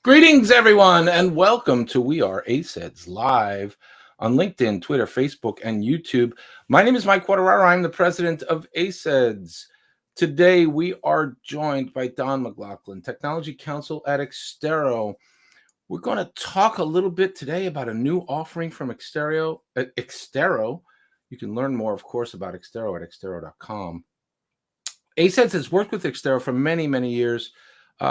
Greetings, everyone, and welcome to We Are ACEDS live on LinkedIn, Twitter, Facebook, and YouTube. My name is Mike Quartararo. I'm the president of ACEDS. Today, we are joined by Don McLaughlin, Technology Counsel at Exterro. We're going to talk a little bit today about a new offering from Exterro. You can learn more, of course, about Exterro at exterro.com. ACEDS has worked with Exterro for many, many years.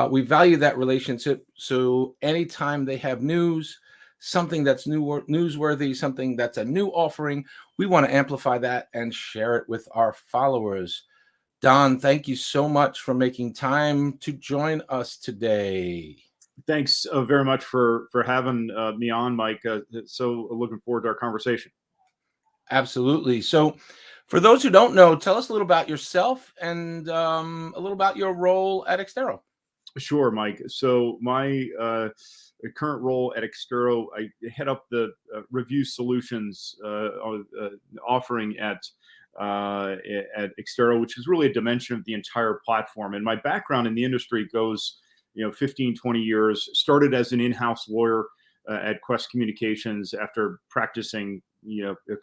We value that relationship. So anytime they have news, something that's newsworthy, something that's a new offering, we want to amplify that and share it with our followers. Don, thank you so much for making time to join us today. Thanks very much for having me on, Mike. So looking forward to our conversation. Absolutely. So for those who don't know, tell us a little about yourself and a little about your role at Exterro. Sure, Mike. So my current role at Exterro, I head up the review solutions offering at Exterro, which is really a dimension of the entire platform. And my background in the industry goes 15, 20 years. Started as an in-house lawyer at Quest Communications after practicing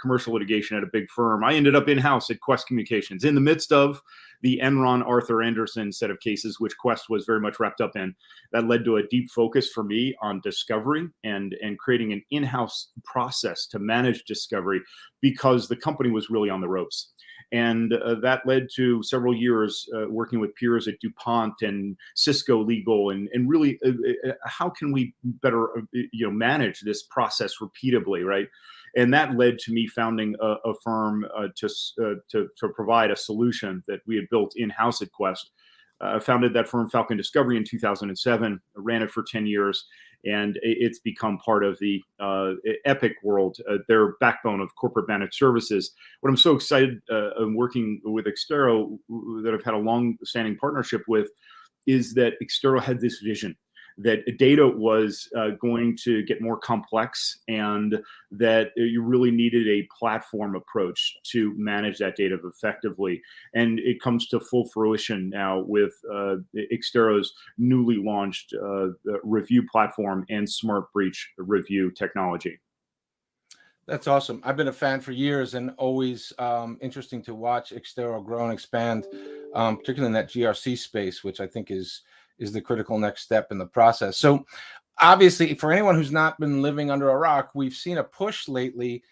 commercial litigation at a big firm. I ended up in-house at Quest Communications in the midst of the Enron Arthur Andersen set of cases, which Quest was very much wrapped up in. That led to a deep focus for me on discovery and creating an in-house process to manage discovery because the company was really on the ropes. And that led to several years working with peers at DuPont and Cisco Legal, and really how can we better manage this process repeatably, right? And that led to me founding a firm to provide a solution that we had built in-house at Quest. I founded that firm, Falcon Discovery, in 2007. I ran it for 10 years, and it's become part of the Epic world, their backbone of corporate managed services. What I'm so excited working with Exterro, that I've had a long-standing partnership with, is that Exterro had this vision that data was going to get more complex, and that you really needed a platform approach to manage that data effectively. And it comes to full fruition now with Exterro's newly launched review platform and smart breach review technology. That's awesome. I've been a fan for years, and always interesting to watch Exterro grow and expand, particularly in that GRC space, which I think is the critical next step in the process. So obviously, for anyone who's not been living under a rock, we've seen a push lately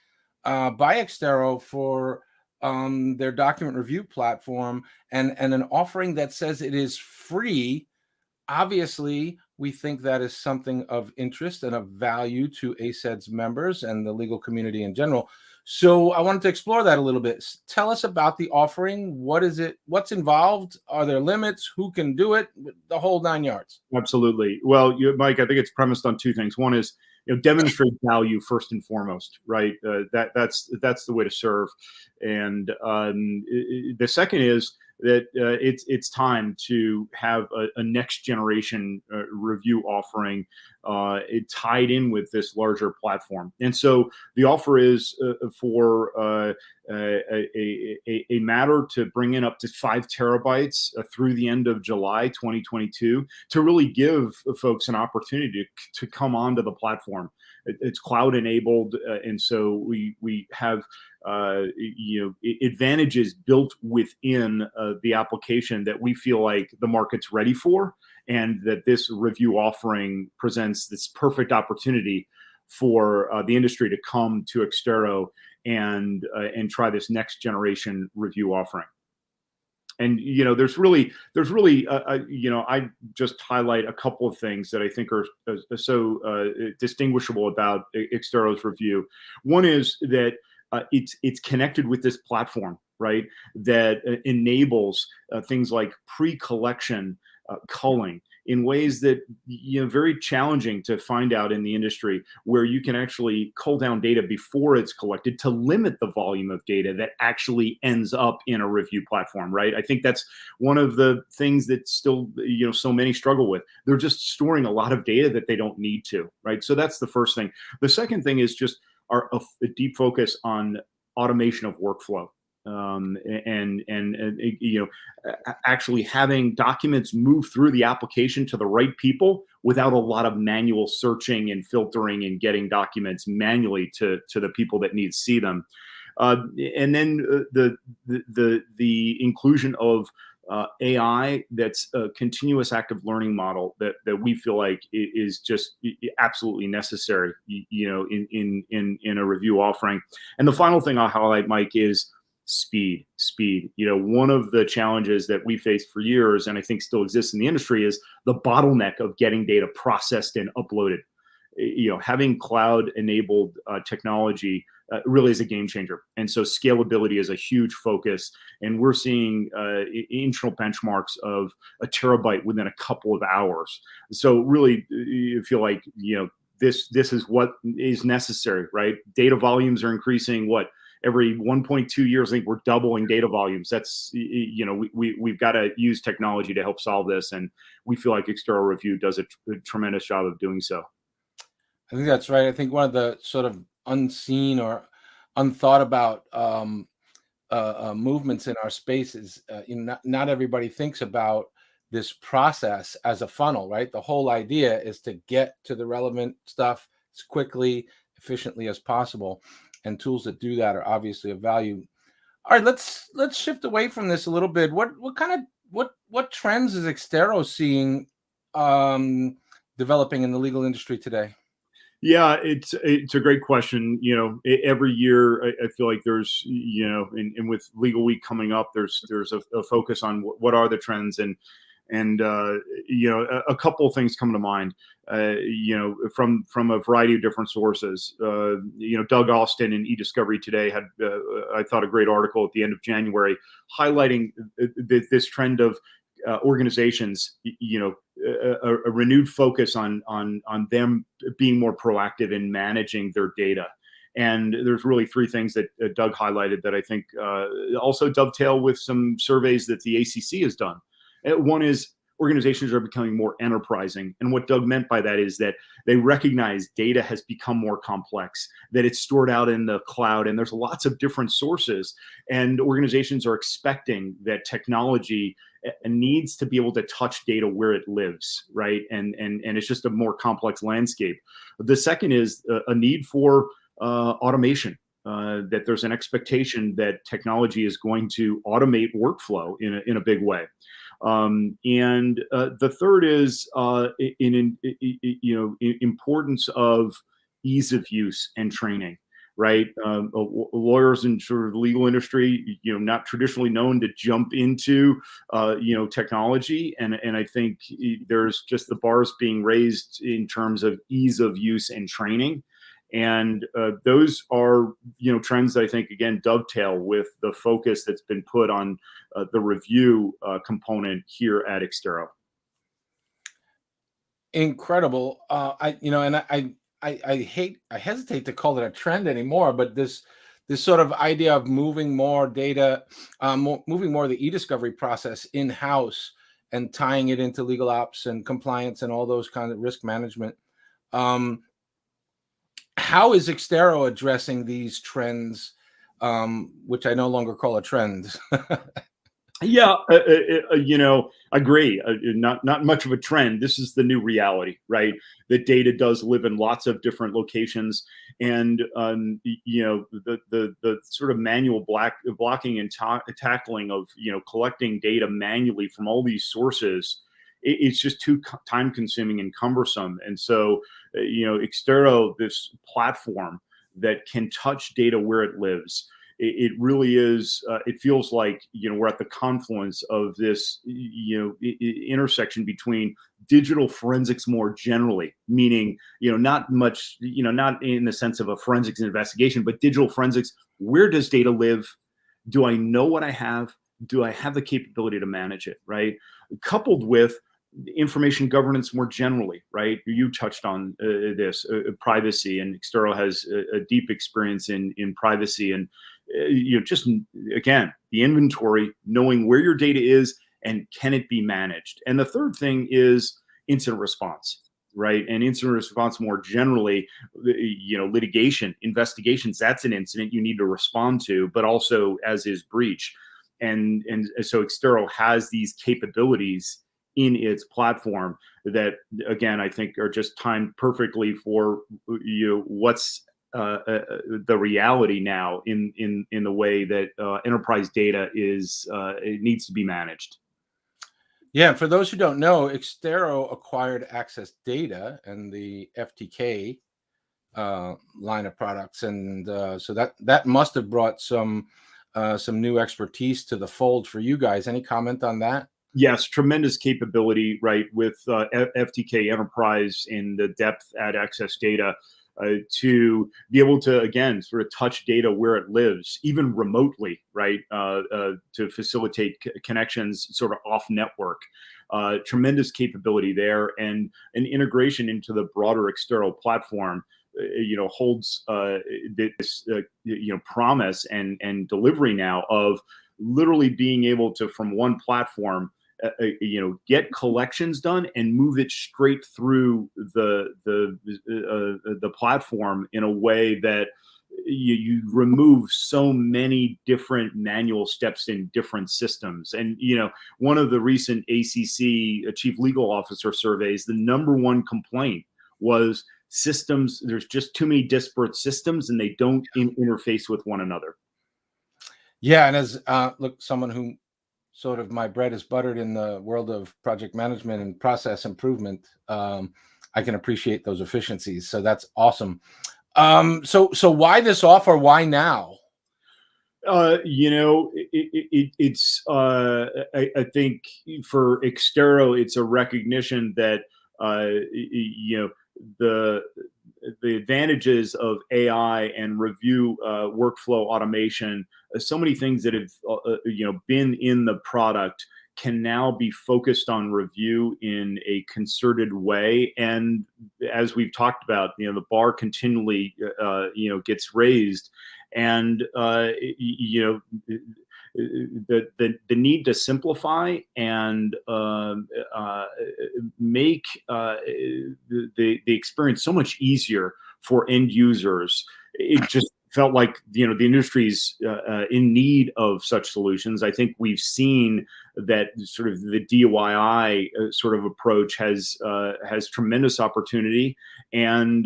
by Exterro for their document review platform and an offering that says it is free. Obviously, we think that is something of interest and of value to ACEDS members and the legal community in general. So I wanted to explore that a little bit. Tell us about the offering. What is it? What's involved? Are there limits? Who can do it? The whole 9 yards. Absolutely. Well, Mike, I think it's premised on two things. One is demonstrate value first and foremost, right? That's the way to serve. And the second is that it's time to have a next generation review offering it tied in with this larger platform. And so the offer is for a matter to bring in up to 5 terabytes through the end of July 2022 to really give folks an opportunity to come onto the platform. It's cloud enabled, and so we have advantages built within the application that we feel like the market's ready for, and that this review offering presents this perfect opportunity for the industry to come to Exterro and try this next generation review offering. And there's really I just highlight a couple of things that I think are so distinguishable about Exterro's review. One is that it's connected with this platform, right? That enables things like pre-collection culling in ways that very challenging to find out in the industry, where you can actually cull down data before it's collected to limit the volume of data that actually ends up in a review platform, right? I think that's one of the things that still so many struggle with. They're just storing a lot of data that they don't need to, right? So that's the first thing. The second thing is just a deep focus on automation of workflow. Actually having documents move through the application to the right people without a lot of manual searching and filtering and getting documents manually to the people that need to see them. And then the inclusion of AI, that's a continuous active learning model that we feel like is just absolutely necessary, in a review offering. And the final thing I'll highlight, Mike, is speed. One of the challenges that we faced for years, and I think still exists in the industry, is the bottleneck of getting data processed and uploaded. Having cloud enabled technology really is a game changer. And so scalability is a huge focus. And we're seeing internal benchmarks of a terabyte within a couple of hours. So really, you feel like, this is what is necessary, right? Data volumes are increasing. Every 1.2 years, I think we're doubling data volumes. That's, we've got to use technology to help solve this. And we feel like Exterro Review does a tremendous job of doing so. I think that's right. I think one of the sort of unseen or unthought about movements in our space is, not everybody thinks about this process as a funnel, right? The whole idea is to get to the relevant stuff as quickly, efficiently as possible, and tools that do that are obviously of value. All right, let's shift away from this a little bit. What trends is Exterro seeing developing in the legal industry today? Yeah, it's a great question. Every year I feel like there's, and with Legal Week coming up, there's a focus on what are the trends, and a couple of things come to mind. From a variety of different sources. Doug Austin in eDiscovery Today had, I thought, a great article at the end of January highlighting this trend of organizations, a renewed focus on them being more proactive in managing their data. And there's really three things that Doug highlighted that I think also dovetail with some surveys that the ACC has done. One is organizations are becoming more enterprising. And what Doug meant by that is that they recognize data has become more complex, that it's stored out in the cloud, and there's lots of different sources. And organizations are expecting that technology needs to be able to touch data where it lives, right? And it's just a more complex landscape. The second is a need for automation. That there's an expectation that technology is going to automate workflow in a big way. And the third is importance of ease of use and training, right? Lawyers in sort of the legal industry, not traditionally known to jump into, technology. And I think there's just the bars being raised in terms of ease of use and training. And those are, trends that I think, again, dovetail with the focus that's been put on the review component here at Exterro. Incredible. I hesitate to call it a trend anymore, but this sort of idea of moving more data, moving more of the e-discovery process in-house and tying it into legal ops and compliance and all those kinds of risk management. How is Exterro addressing these trends, which I no longer call a trend? Yeah, I agree. Not much of a trend. This is the new reality, right? The data does live in lots of different locations, and the sort of manual blocking and tackling of collecting data manually from all these sources. It's just too time consuming and cumbersome. And so, Exterro, this platform that can touch data where it lives, it really is, it feels like, we're at the confluence of this, intersection between digital forensics more generally, meaning, not much, not in the sense of a forensics investigation, but digital forensics. Where does data live? Do I know what I have? Do I have the capability to manage it, right? Coupled with information governance more generally, right? You touched on this, privacy, and Exterro has a deep experience in privacy, and just, again, the inventory, knowing where your data is and can it be managed. And the third thing is incident response, right? And incident response more generally, litigation, investigations, that's an incident you need to respond to, but also as is breach. And so Exterro has these capabilities in its platform that, again, I think are just timed perfectly for what's the reality now in the way that enterprise data is it needs to be managed. Yeah, for those who don't know, Exterro acquired Access Data and the FTK line of products, and so that must have brought some new expertise to the fold for you guys. Any comment on that? Yes, tremendous capability, right, with FTK Enterprise in the depth at Access Data to be able to, again, sort of touch data where it lives, even remotely, right, to facilitate connections sort of off network. Tremendous capability there, and an integration into the broader Exterro platform holds this promise and delivery now of literally being able to, from one platform, get collections done and move it straight through the platform in a way that you remove so many different manual steps in different systems. And one of the recent ACC Chief Legal Officer surveys, the number one complaint was systems. There's just too many disparate systems, and they don't interface with one another. Yeah, and as look, someone who sort of my bread is buttered in the world of project management and process improvement, I can appreciate those efficiencies. So that's awesome. So why this offer? Why now? It's I think for Exterro, it's a recognition that the advantages of AI and review workflow automation, so many things that have been in the product can now be focused on review in a concerted way. And as we've talked about, the bar continually gets raised, and the need to simplify and make the experience so much easier for end users. It just felt like the industry's in need of such solutions. I think we've seen that sort of the DIY sort of approach has tremendous opportunity, and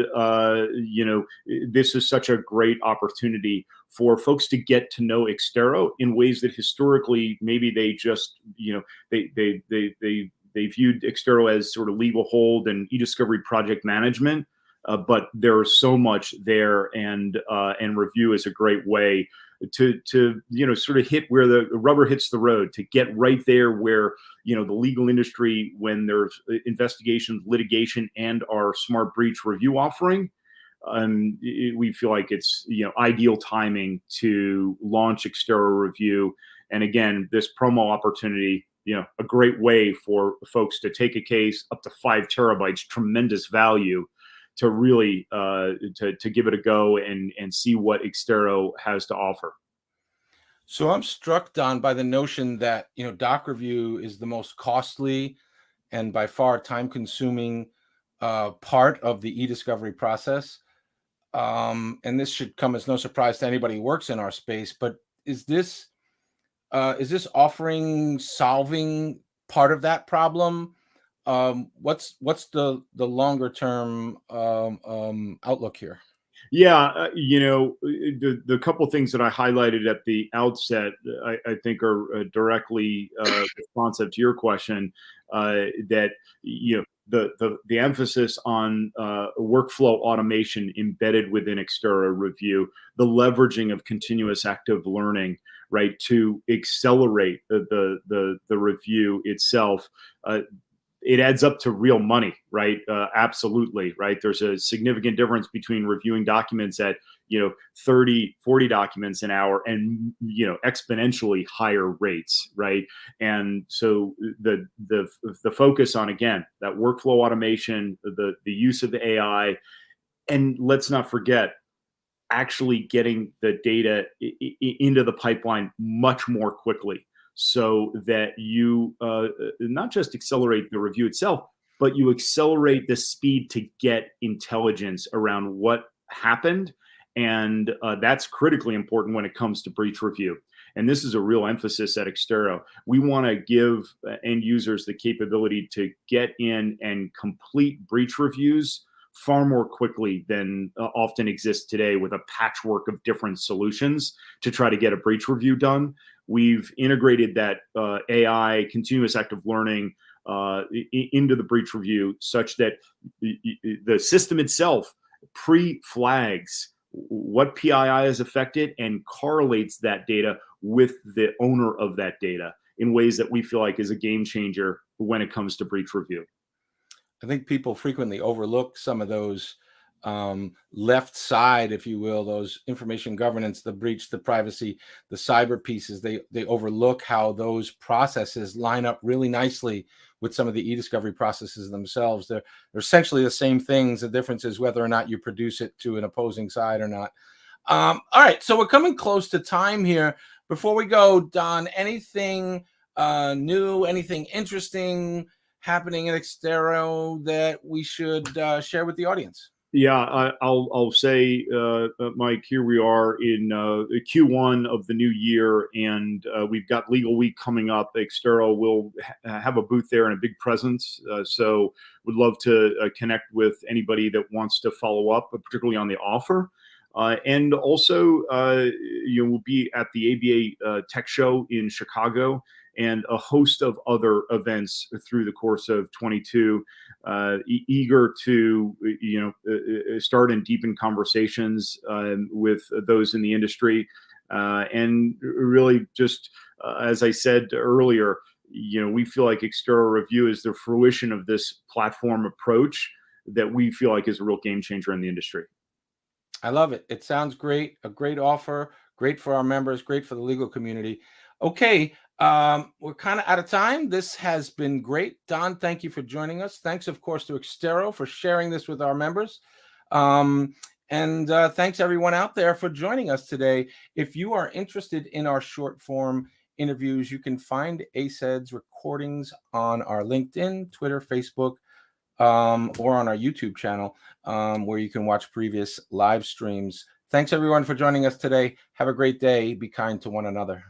this is such a great opportunity for folks to get to know Exterro in ways that historically maybe they just they viewed Exterro as sort of legal hold and e-discovery project management. But there's so much there, and review is a great way to sort of hit where the rubber hits the road, to get right there where the legal industry, when there's investigations, litigation, and our smart breach review offering, we feel like it's ideal timing to launch Exterro Review. And again, this promo opportunity, a great way for folks to take a case up to 5 terabytes, tremendous value, to really to give it a go and see what Exterro has to offer. So I'm struck, Don, by the notion that doc review is the most costly and by far time-consuming part of the e-discovery process. And this should come as no surprise to anybody who works in our space. But is this offering solving part of that problem? What's the longer term outlook here? Yeah, the couple things that I highlighted at the outset, I think are directly responsive to your question. That the emphasis on workflow automation embedded within Exterro Review, the leveraging of continuous active learning, right, to accelerate the review itself. It adds up to real money, right? Absolutely, right? There's a significant difference between reviewing documents at 30, 40 documents an hour and exponentially higher rates, right? And so the focus on, again, that workflow automation, the use of the AI, and let's not forget, actually getting the data into the pipeline much more quickly, so that you not just accelerate the review itself, but you accelerate the speed to get intelligence around what happened. And that's critically important when it comes to breach review. and this is a real emphasis at Exterro. We want to give end users the capability to get in and complete breach reviews far more quickly than often exists today, with a patchwork of different solutions to try to get a breach review done. We've integrated that AI, continuous active learning, into the breach review, such that the system itself pre-flags what PII is affected and correlates that data with the owner of that data in ways that we feel like is a game changer when it comes to breach review. I think people frequently overlook some of those left side, if you will, those information governance, the breach, the privacy, the cyber pieces. They overlook how those processes line up really nicely with some of the e-discovery processes themselves. They're essentially the same things. The difference is whether or not you produce it to an opposing side or not. All right, so we're coming close to time here. Before we go, Don, anything new, anything interesting happening at Exterro that we should share with the audience? Yeah, I'll say, Mike, here we are in Q1 of the new year, and we've got Legal Week coming up. Exterro will have a booth there and a big presence, so would love to connect with anybody that wants to follow up, particularly on the offer. And also, we'll be at the ABA Tech Show in Chicago, and a host of other events through the course of 22. Eager to start and deepen conversations with those in the industry, and really just as I said earlier, we feel like Exterro Review is the fruition of this platform approach that we feel like is a real game changer in the industry. I love it. It sounds great. A great offer. Great for our members. Great for the legal community. Okay. We're kind of out of time. This has been great. Don, thank you for joining us. Thanks, of course, to Exterro for sharing this with our members. And thanks everyone out there for joining us today. If you are interested in our short form interviews, you can find ACEDS recordings on our LinkedIn, Twitter, Facebook, or on our YouTube channel, where you can watch previous live streams. Thanks everyone for joining us today. Have a great day. Be kind to one another.